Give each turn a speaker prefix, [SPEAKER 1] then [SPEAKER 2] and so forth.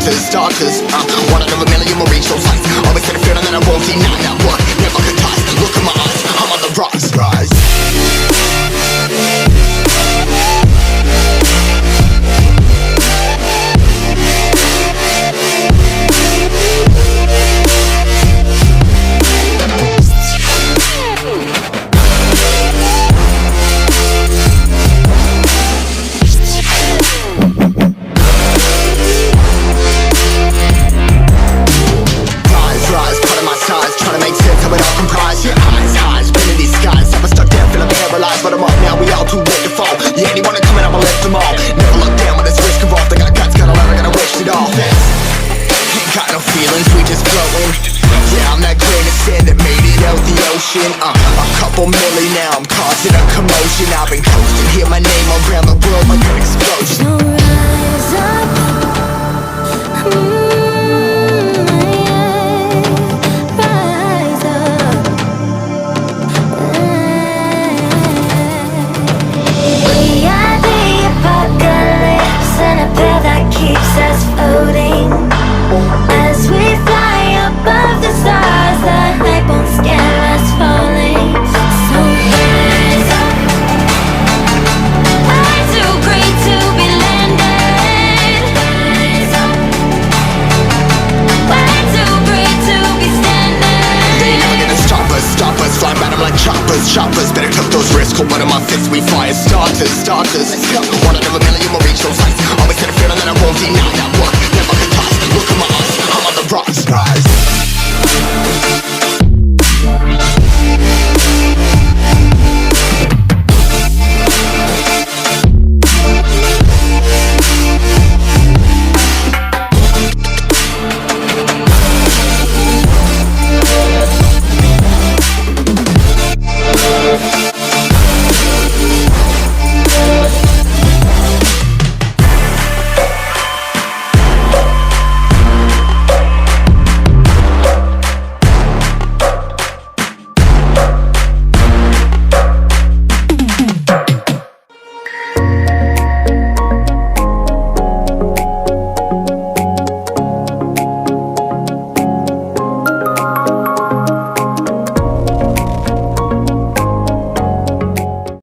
[SPEAKER 1] Starters, one out of a million will reach those heights. Always had a feeling that I won't deny that one. Never could toss. Look in my eyes, I'm on the rise. Rise, cutting my size, trying to make sense. ocean, I've been coasting. Hear my name around the world like an explosion.
[SPEAKER 2] So rise up, rise up. We are the apocalypse, and a pill that keeps us floating. As we fly above the stars, the night won't scare us falling. So rise up. I'm too great to be landed. Rise up. We're too great to be standing.
[SPEAKER 1] They ain't never gonna stop us. Fly by them like choppers. Better tuck those risks. Hold one of my fists, we fire starters. Let's go. One out of a million, we'll reach those heights. Always had a feeling that I won't deny.